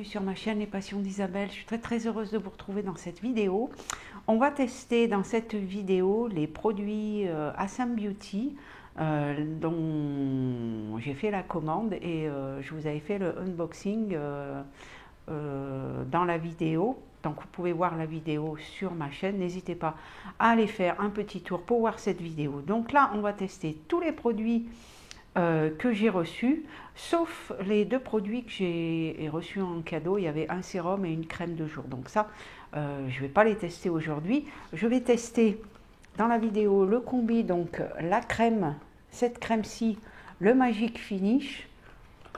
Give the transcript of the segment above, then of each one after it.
sur ma chaîne Les Passions d'Isabelle. Je suis très heureuse de vous retrouver dans cette vidéo. On va tester dans cette vidéo les produits Assam Beauty dont j'ai fait la commande et je vous avais fait le unboxing dans la vidéo. Donc vous pouvez voir la vidéo sur ma chaîne. N'hésitez pas à aller faire un petit tour pour voir cette vidéo. Donc là, on va tester tous les produits que j'ai reçus, sauf les deux produits que j'ai reçus en cadeau. Il y avait un sérum et une crème de jour. Donc ça, je ne vais pas les tester aujourd'hui. Je vais tester dans la vidéo le combi, donc la crème, cette crème-ci, le Magic Finish.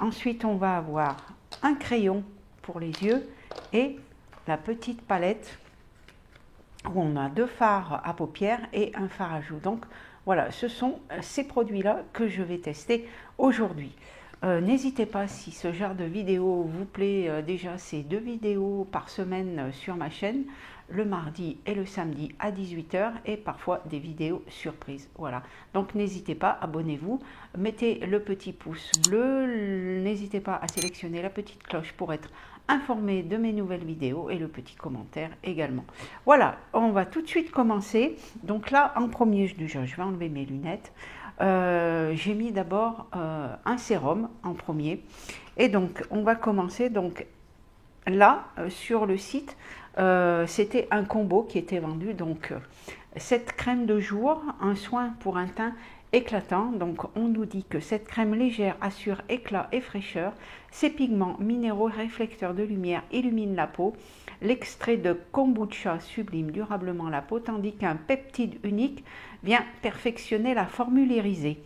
Ensuite, on va avoir un crayon pour les yeux et la petite palette où on a deux fards à paupières et un fard à joues. Donc voilà, ce sont ces produits-là que je vais tester aujourd'hui. N'hésitez pas, si ce genre de vidéo vous plaît, déjà c'est 2 vidéos par semaine sur ma chaîne, le mardi et le samedi à 18 h et parfois des vidéos surprises. Voilà, donc n'hésitez pas, abonnez-vous, mettez le petit pouce bleu, n'hésitez pas à sélectionner la petite cloche pour être informé de mes nouvelles vidéos et le petit commentaire également. Voilà, on va tout de suite commencer. Donc là, en premier, je vais enlever mes lunettes. J'ai mis d'abord un sérum en premier. Et donc, on va commencer. Donc là, sur le site, c'était un combo qui était vendu. Donc, cette crème de jour, un soin pour un teint éclatant. Donc on nous dit que cette crème légère assure éclat et fraîcheur. Ses pigments minéraux réflecteurs de lumière illuminent la peau. L'extrait de kombucha sublime durablement la peau, tandis qu'un peptide unique vient perfectionner la formule irisée.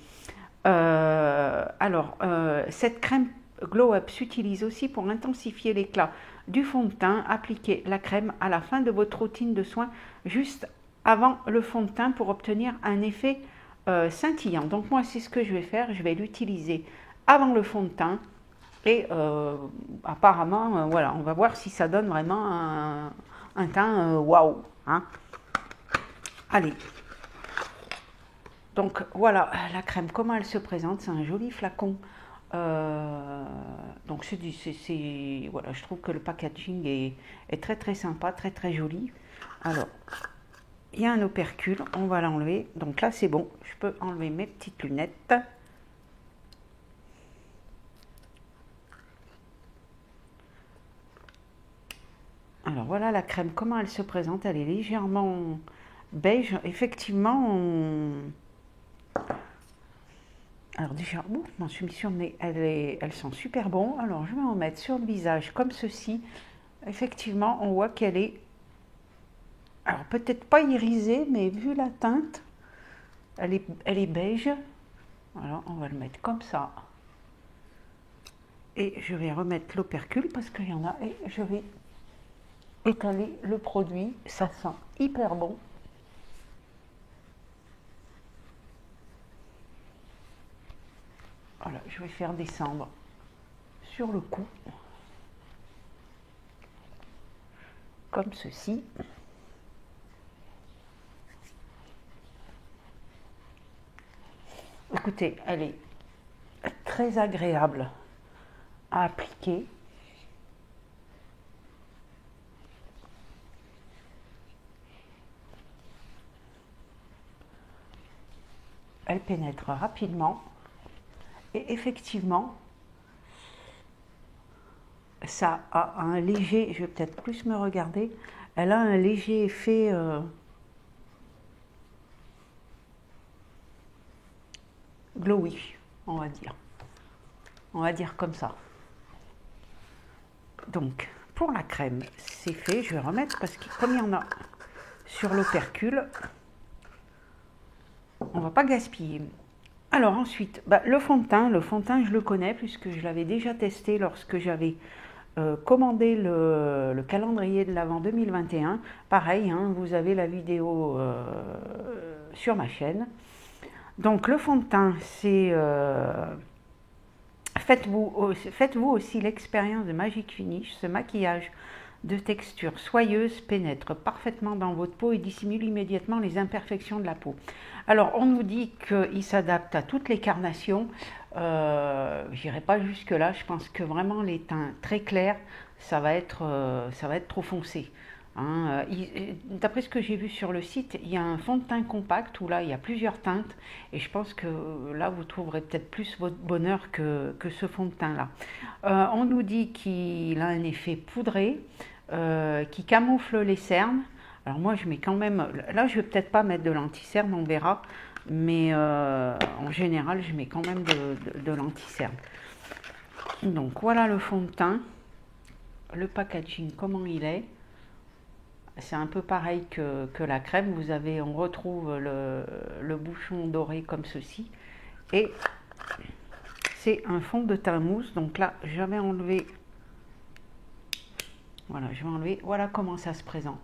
Cette crème Glow Up s'utilise aussi pour intensifier l'éclat du fond de teint. Appliquez la crème à la fin de votre routine de soins, juste avant le fond de teint, pour obtenir un effet scintillant. Donc moi, c'est ce que je vais faire. Je vais l'utiliser avant le fond de teint et apparemment, voilà, on va voir si ça donne vraiment un teint waouh, hein. Allez, donc voilà la crème, comment elle se présente. C'est un joli flacon. Donc voilà, je trouve que le packaging est très sympa, très joli. Alors, il y a un opercule, on va l'enlever. Donc là, c'est bon, je peux enlever mes petites lunettes. Alors voilà la crème, comment elle se présente. Elle est légèrement beige. Effectivement, alors déjà, je m'en suis mis sur le nez. Elles sont super bon. Alors je vais en mettre sur le visage comme ceci. Effectivement, on voit qu'elle est, alors peut-être pas irisée, mais vu la teinte, elle est beige. Voilà, on va le mettre comme ça. Et je vais remettre l'opercule parce qu'il y en a, et je vais étaler le produit. Ça sent hyper bon. Voilà, je vais faire descendre sur le cou, comme ceci. Écoutez, elle est très agréable à appliquer. Elle pénètre rapidement et effectivement, ça a un léger, je vais peut-être plus me regarder, elle a un léger effet glowy, on va dire comme ça. Donc pour la crème, c'est fait. Je vais remettre parce que comme il y en a sur l'opercule, on va pas gaspiller. Alors ensuite, le fond de teint, je le connais puisque je l'avais déjà testé lorsque j'avais commandé le calendrier de l'Avent 2021. Pareil, hein, vous avez la vidéo sur ma chaîne. Donc le fond de teint, c'est faites-vous aussi l'expérience de Magic Finish. Ce maquillage de texture soyeuse pénètre parfaitement dans votre peau et dissimule immédiatement les imperfections de la peau. Alors on nous dit qu'il s'adapte à toutes les carnations. J'irai pas jusque là. Je pense que vraiment les teints très clairs, ça va être trop foncé. Hein. D'après ce que j'ai vu sur le site, il y a un fond de teint compact où là il y a plusieurs teintes et je pense que là vous trouverez peut-être plus votre bonheur que ce fond de teint là. On nous dit qu'il a un effet poudré, qui camoufle les cernes. Alors moi je mets quand même, là je vais peut-être pas mettre de l'anti-cerne, on verra, mais en général je mets quand même de l'anti-cerne. Donc voilà le fond de teint, le packaging comment il est. C'est un peu pareil que la crème, on retrouve le bouchon doré comme ceci. Et c'est un fond de teint mousse, donc là je vais enlever, voilà comment ça se présente.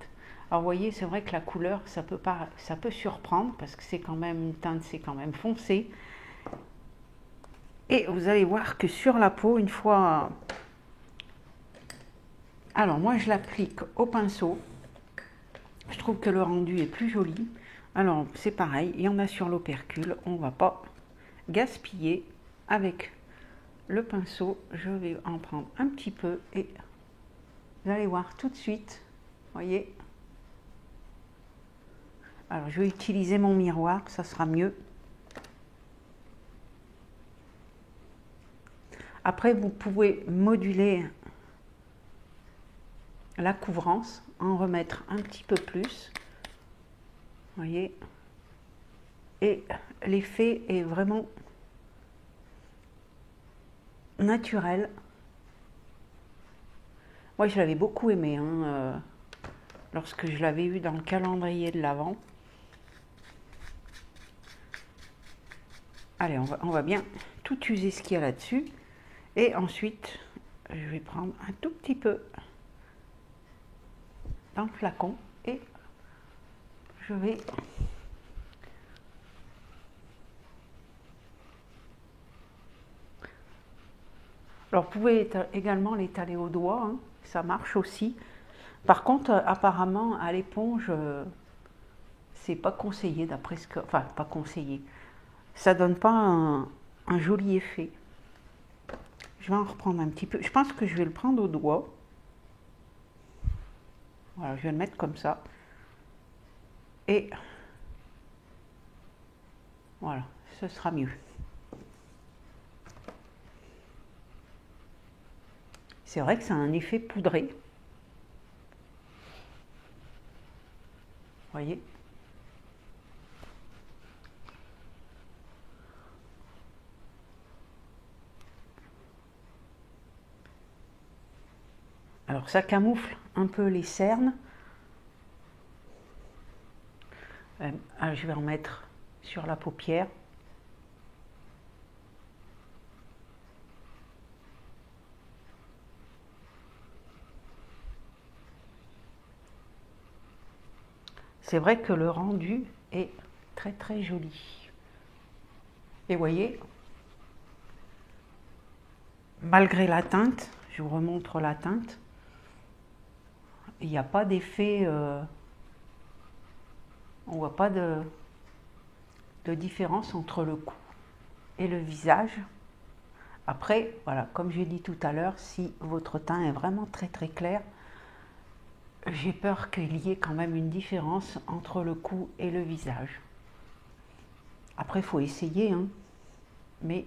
Alors vous voyez, c'est vrai que la couleur, ça peut surprendre, parce que c'est quand même une teinte, c'est quand même foncé. Et vous allez voir que sur la peau, une fois... Alors moi je l'applique au pinceau. Je trouve que le rendu est plus joli. Alors c'est pareil, il y en a sur l'opercule, on ne va pas gaspiller. Avec le pinceau, je vais en prendre un petit peu et vous allez voir tout de suite, voyez. Alors je vais utiliser mon miroir, ça sera mieux. Après vous pouvez moduler la couvrance, en remettre un petit peu plus, voyez, et l'effet est vraiment naturel. Moi je l'avais beaucoup aimé hein, lorsque je l'avais eu dans le calendrier de l'Avent. Allez, on va bien tout user ce qu'il y a là-dessus, et ensuite je vais prendre un tout petit peu dans le flacon et je vais alors vous pouvez également l'étaler au doigt hein, ça marche aussi. Par contre apparemment à l'éponge c'est pas conseillé, d'après ce que, enfin pas conseillé, ça donne pas un joli effet. Je vais en reprendre un petit peu, je pense que je vais le prendre au doigt. Voilà, je vais le mettre comme ça. Et voilà, ce sera mieux. C'est vrai que ça a un effet poudré. Vous voyez? Alors ça camoufle un peu les cernes. Je vais en mettre sur la paupière. C'est vrai que le rendu est très très joli. Et vous voyez, malgré la teinte, je vous remontre la teinte, il n'y a pas d'effet, on ne voit pas de différence entre le cou et le visage. Après, voilà, comme j'ai dit tout à l'heure, si votre teint est vraiment très très clair, j'ai peur qu'il y ait quand même une différence entre le cou et le visage. Après, il faut essayer, hein. Mais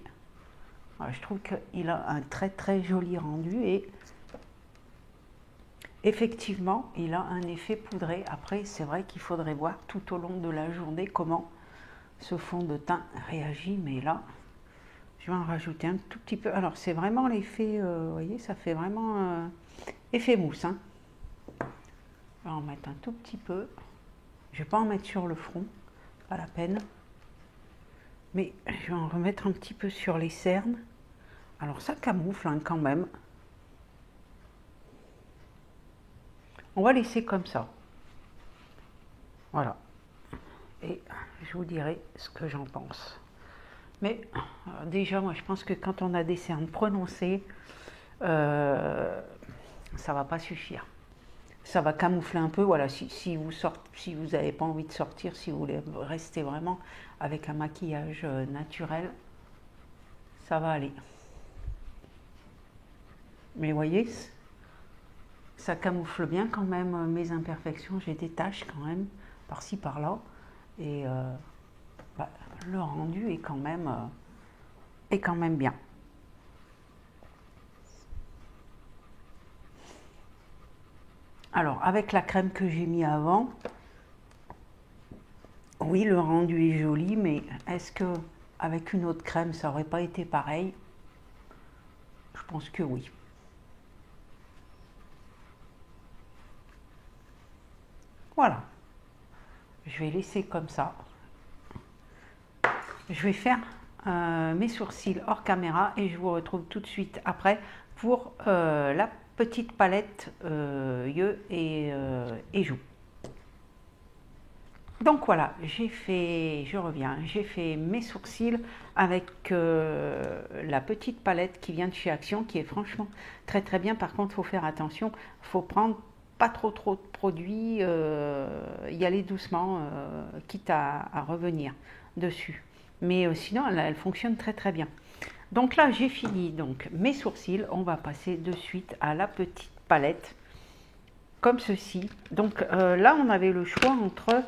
voilà, je trouve qu'il a un très très joli rendu et effectivement, il a un effet poudré. Après, c'est vrai qu'il faudrait voir tout au long de la journée comment ce fond de teint réagit, mais là, je vais en rajouter un tout petit peu. Alors, c'est vraiment l'effet, vous voyez, ça fait vraiment effet mousse, hein. Je vais en mettre un tout petit peu. Je ne vais pas en mettre sur le front, pas la peine. Mais je vais en remettre un petit peu sur les cernes. Alors ça camoufle hein, quand même. On va laisser comme ça. Voilà. Et je vous dirai ce que j'en pense. Mais déjà, moi je pense que quand on a des cernes prononcées, ça va pas suffire. Ça va camoufler un peu, voilà, si vous n'avez pas envie de sortir, si vous voulez rester vraiment avec un maquillage naturel, ça va aller. Mais vous voyez, Ça camoufle bien quand même mes imperfections. J'ai des taches quand même, par-ci, par-là. Et bah, le rendu est quand même bien. Alors, avec la crème que j'ai mis avant, oui, le rendu est joli, mais est-ce que avec une autre crème, ça aurait pas été pareil? Je pense que oui. Voilà, je vais laisser comme ça. Je vais faire mes sourcils hors caméra et je vous retrouve tout de suite après pour la petite palette yeux et joues. Donc voilà, je reviens, j'ai fait mes sourcils avec la petite palette qui vient de chez Action, qui est franchement très très bien. Par contre, il faut faire attention, il faut prendre pas trop de produits, y aller doucement, quitte à revenir dessus. Mais sinon, elle fonctionne très très bien. Donc là, j'ai fini donc mes sourcils. On va passer de suite à la petite palette comme ceci. Donc là, on avait le choix entre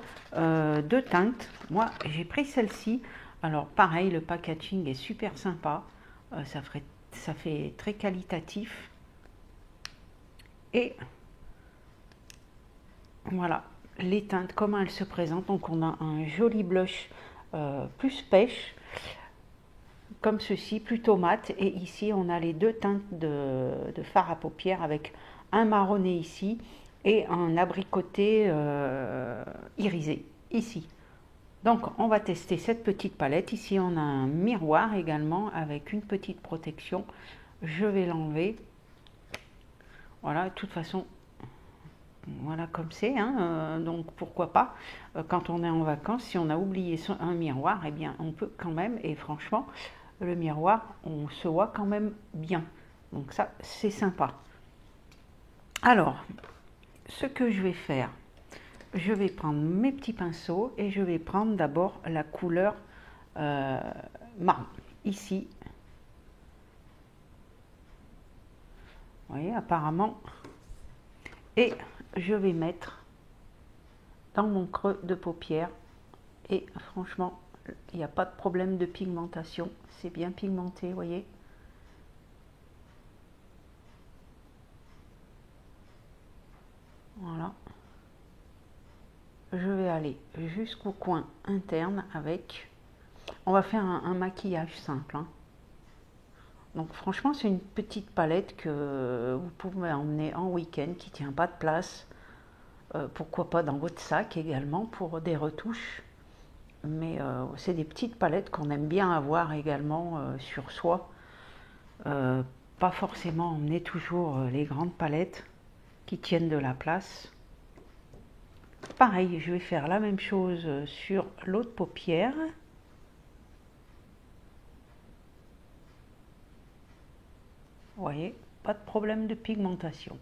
deux teintes. Moi, j'ai pris celle-ci. Alors pareil, le packaging est super sympa. Ça fait très qualitatif. Et voilà, les teintes, comment elles se présentent. Donc on a un joli blush plus pêche, comme ceci, plutôt mat. Et ici, on a les deux teintes de fard à paupières avec un marronné ici et un abricoté irisé ici. Donc on va tester cette petite palette. Ici on a un miroir également avec une petite protection. Je vais l'enlever. Voilà, de toute façon, voilà comme c'est, hein, donc pourquoi pas, quand on est en vacances, si on a oublié un miroir, eh bien on peut quand même, et franchement, le miroir, on se voit quand même bien. Donc ça, c'est sympa. Alors, ce que je vais faire, je vais prendre mes petits pinceaux et je vais prendre d'abord la couleur marron. Ici, vous voyez, apparemment, et je vais mettre dans mon creux de paupière. Et franchement, il n'y a pas de problème de pigmentation. C'est bien pigmenté, vous voyez. Voilà. Je vais aller jusqu'au coin interne avec... On va faire un maquillage simple, hein. Donc franchement, c'est une petite palette que vous pouvez emmener en week-end, qui ne tient pas de place. Pourquoi pas dans votre sac également pour des retouches. Mais c'est des petites palettes qu'on aime bien avoir également sur soi. Pas forcément emmener toujours les grandes palettes qui tiennent de la place. Pareil, je vais faire la même chose sur l'autre paupière. Vous voyez, pas de problème de pigmentation.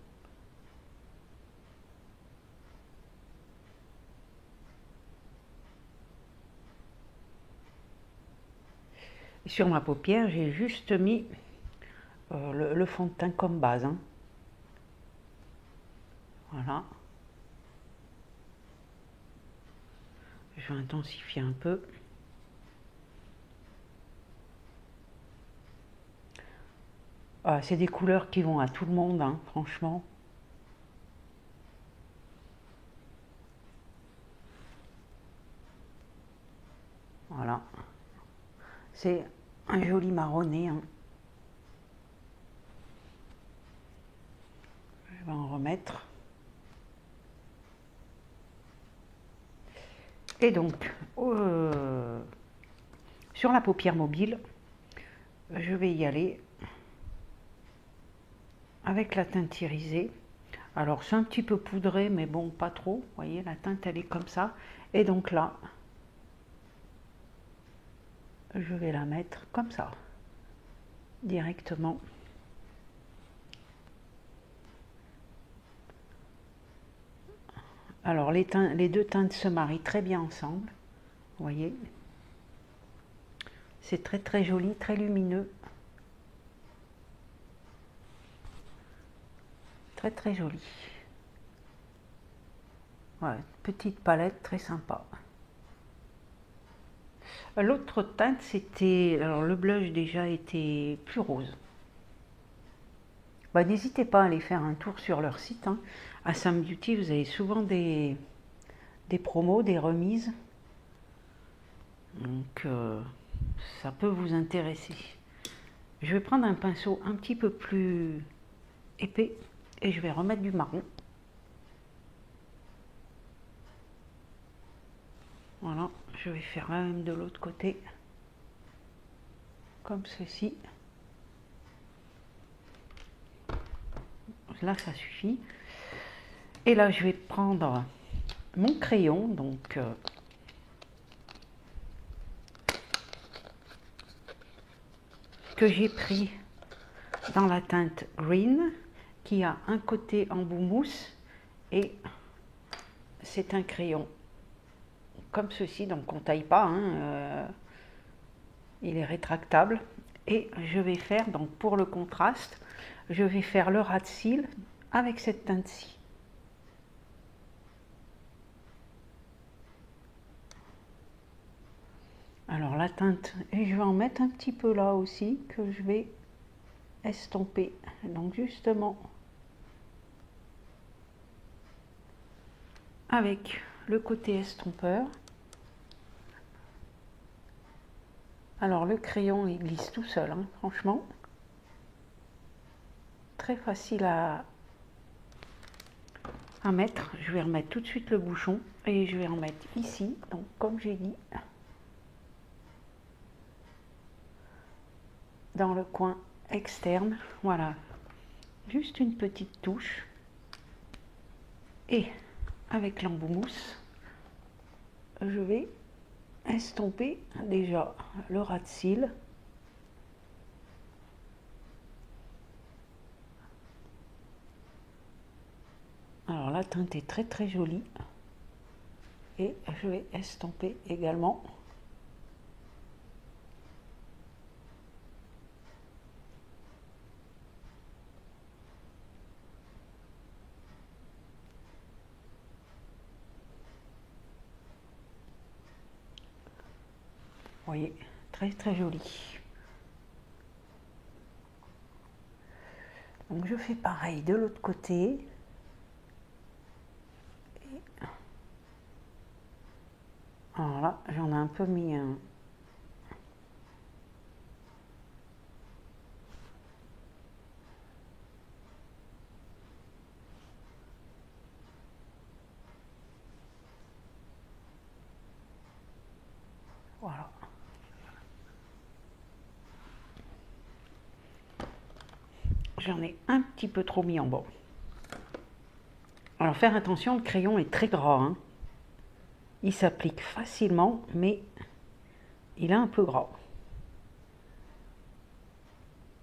Et sur ma paupière, j'ai juste mis le fond de teint comme base, hein. Voilà. Je vais intensifier un peu. C'est des couleurs qui vont à tout le monde, hein, franchement. Voilà. C'est un joli marronné, hein. Je vais en remettre. Et donc, sur la paupière mobile, je vais y aller avec la teinte irisée. Alors, c'est un petit peu poudré, mais bon, pas trop. Vous voyez, la teinte, elle est comme ça. Et donc là, je vais la mettre comme ça, directement. Alors, les deux teintes se marient très bien ensemble. Vous voyez, c'est très très joli, très lumineux. très très joli. Ouais, petite palette très sympa. L'autre teinte, c'était, alors le blush déjà était plus rose. Bah, n'hésitez pas à aller faire un tour sur leur site, hein. À Sam Beauty, vous avez souvent des promos, des remises. Donc ça peut vous intéresser. Je vais prendre un pinceau un petit peu plus épais et je vais remettre du marron. Voilà, je vais faire la même de l'autre côté, comme ceci. Là, ça suffit. Et là, je vais prendre mon crayon, donc que j'ai pris dans la teinte Green, qui a un côté embout mousse et c'est un crayon comme ceci, donc on taille pas, hein, il est rétractable. Et je vais faire, donc pour le contraste, je vais faire le ras de cils avec cette teinte-ci. Alors la teinte, et je vais en mettre un petit peu là aussi, que je vais estomper. Donc justement, avec le côté estompeur. Alors le crayon, il glisse tout seul, hein, franchement. Très facile à mettre. Je vais remettre tout de suite le bouchon et je vais en mettre ici. Donc comme j'ai dit, dans le coin externe, voilà, juste une petite touche. Et avec l'embout mousse, je vais estomper déjà le ras de cils. Alors la teinte est très très jolie et je vais estomper également. Vous voyez, très très joli. Donc je fais pareil de l'autre côté. Alors là, j'en ai un peu mis un. Voilà. J'en ai un petit peu trop mis en bas. Alors faire attention, le crayon est très gras, hein. Il s'applique facilement, mais il est un peu gras.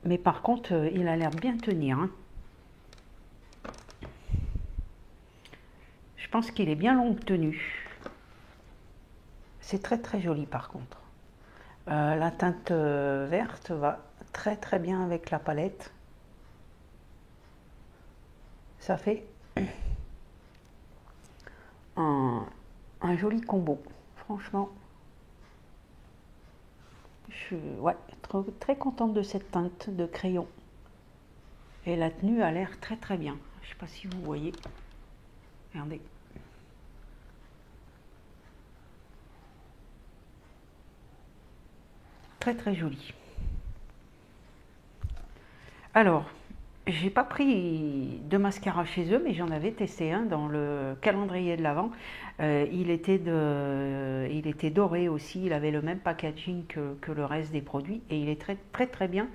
Mais par contre, il a l'air bien tenir, hein. Je pense qu'il est bien longue tenue. C'est très très joli par contre. La teinte verte va très très bien avec la palette. Ça fait un joli combo, franchement. Je suis très contente de cette teinte de crayon. Et la tenue a l'air très très bien. Je ne sais pas si vous voyez. Regardez. Très très joli. Alors, j'ai pas pris de mascara chez eux, mais j'en avais testé un dans le calendrier de l'Avent. Il était doré aussi, il avait le même packaging que le reste des produits et il est très très très bien.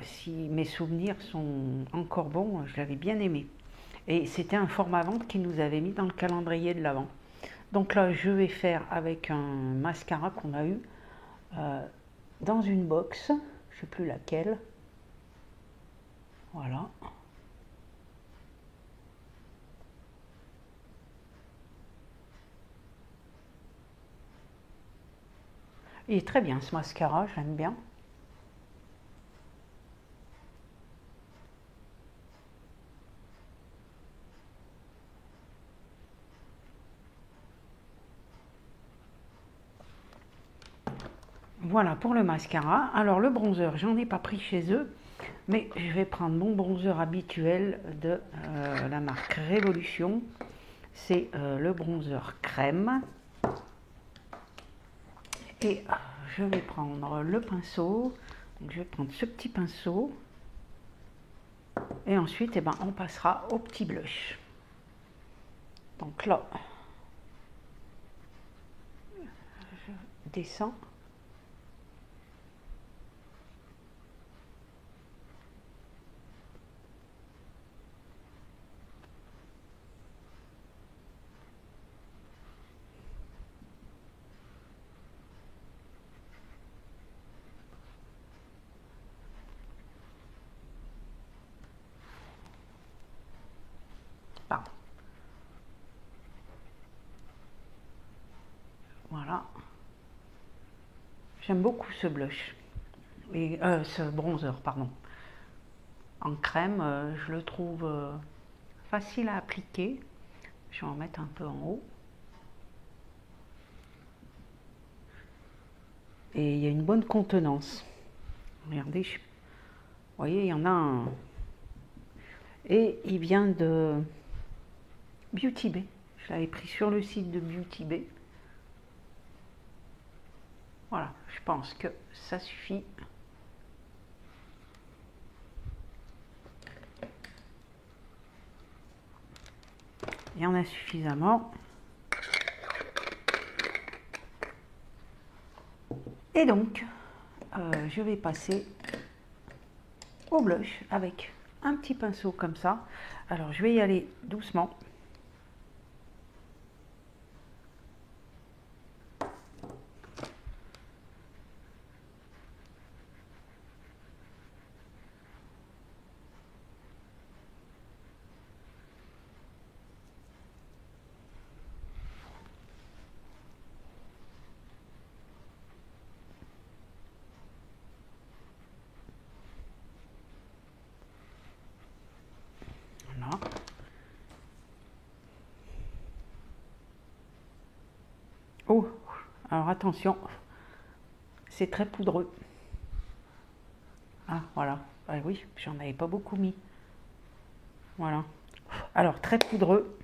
Si mes souvenirs sont encore bons, je l'avais bien aimé. Et c'était un format vente qu'ils nous avait mis dans le calendrier de l'Avent. Donc là, je vais faire avec un mascara qu'on a eu dans une box, je ne sais plus laquelle. Voilà. Il est très bien ce mascara, j'aime bien. Voilà pour le mascara. Alors le bronzer, j'en ai pas pris chez eux, mais je vais prendre mon bronzer habituel de la marque Révolution. C'est le bronzer crème. Et je vais prendre le pinceau. Donc, je vais prendre ce petit pinceau. Et ensuite, eh ben, on passera au petit blush. Donc là, je descends. Pardon. Voilà. J'aime beaucoup ce blush. Et, ce bronzer, pardon. En crème, je le trouve facile à appliquer. Je vais en mettre un peu en haut. Et il y a une bonne contenance. Regardez, vous voyez, il y en a un. Et il vient de Beauty Bay. Je l'avais pris sur le site de Beauty Bay. Voilà, je pense que ça suffit. Il y en a suffisamment. Et donc, je vais passer au blush avec un petit pinceau comme ça. Alors, je vais y aller doucement. Voilà. Oh, alors attention, c'est très poudreux. Ah, voilà. Ah oui, j'en avais pas beaucoup mis. Voilà. Alors, très poudreux.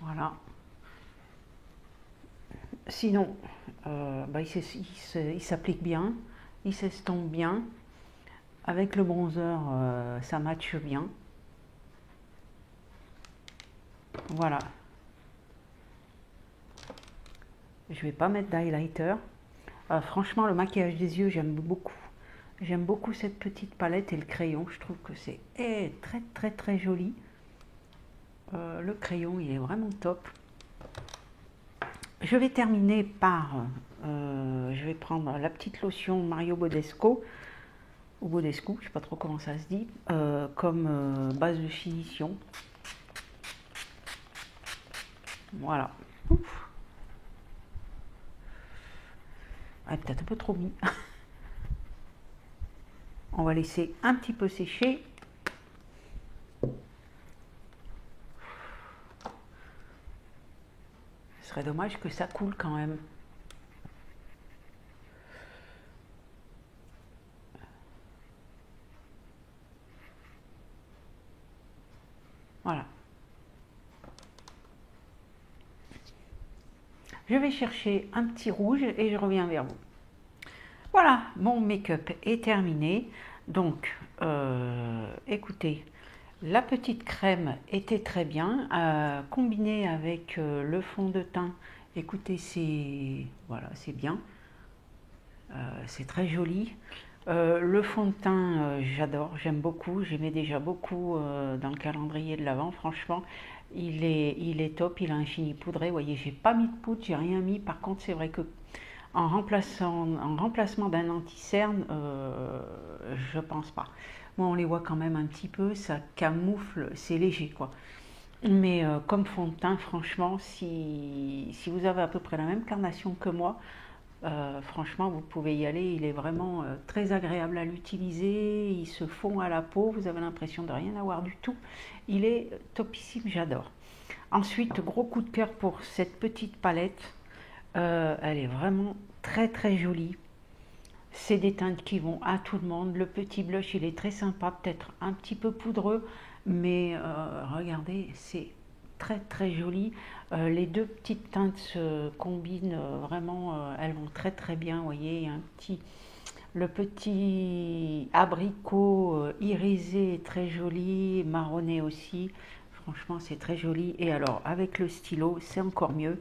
Voilà. Sinon, bah, il s'applique bien, il s'estompe bien. Avec le bronzer, ça matche bien. Voilà. Je vais pas mettre d'highlighter. Franchement, le maquillage des yeux, j'aime beaucoup. J'aime beaucoup cette petite palette et le crayon. Je trouve que c'est très très très joli. Le crayon, il est vraiment top. Je vais terminer par... je vais prendre la petite lotion Mario Bodesco. Ou Bodescu, je ne sais pas trop comment ça se dit. Comme base de finition. Voilà. Ouf. Ah, peut-être un peu trop mis. On va laisser un petit peu sécher. Ce serait dommage que ça coule quand même. Voilà. Je vais chercher un petit rouge et je reviens vers vous. Voilà, mon make-up est terminé. Donc, écoutez, la petite crème était très bien. Combinée avec le fond de teint, écoutez, c'est voilà, c'est bien. C'est très joli. Le fond de teint, j'adore, j'aime beaucoup. J'aimais déjà beaucoup dans le calendrier de l'Avent. Franchement, il est top. Il a un fini poudré. Vous voyez, j'ai pas mis de poudre, j'ai rien mis. Par contre, c'est vrai que en remplacement d'un anti-cerne, je pense pas. Moi, on les voit quand même un petit peu. Ça camoufle, c'est léger, quoi. Mais comme fond de teint, franchement, si vous avez à peu près la même carnation que moi, franchement, vous pouvez y aller. Il est vraiment très agréable à l'utiliser. Il se fond à la peau. Vous avez l'impression de rien avoir du tout. Il est topissime, j'adore. Ensuite, gros coup de cœur pour cette petite palette. Elle est vraiment très très jolie. C'est des teintes qui vont à tout le monde. Le petit blush, il est très sympa, peut-être un petit peu poudreux, mais regardez, c'est très très joli. Les deux petites teintes se combinent vraiment, elles vont très très bien. Vous voyez, il y a le petit abricot irisé est très joli, marronné aussi. Franchement, c'est très joli. Et alors, avec le stylo, c'est encore mieux.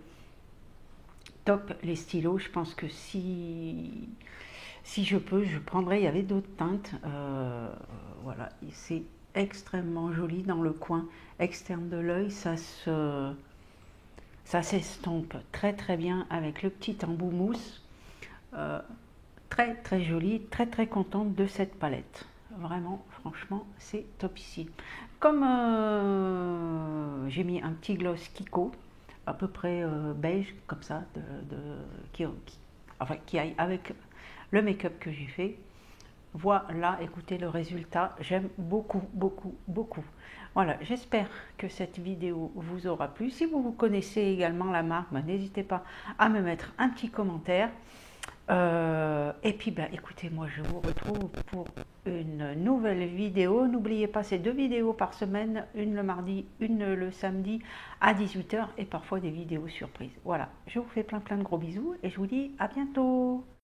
Top les stylos. Je pense que si je peux, je prendrai. Il y avait d'autres teintes. Voilà, c'est extrêmement joli dans le coin externe de l'œil. Ça s'estompe très très bien avec le petit embout mousse. Euh, Très très joli, très très contente de cette palette. Vraiment, franchement, c'est top ici. Comme j'ai mis un petit gloss Kiko, à peu près beige, comme ça, enfin, qui aille avec le make-up que j'ai fait. Voilà, écoutez le résultat, j'aime beaucoup, beaucoup, beaucoup. Voilà, j'espère que cette vidéo vous aura plu. Si vous connaissez également la marque, ben, n'hésitez pas à me mettre un petit commentaire. Et puis, ben, écoutez, moi je vous retrouve pour une nouvelle vidéo. N'oubliez pas ces 2 vidéos par semaine, une le mardi, une le samedi à 18 h et parfois des vidéos surprises. Voilà, je vous fais plein plein de gros bisous et je vous dis à bientôt.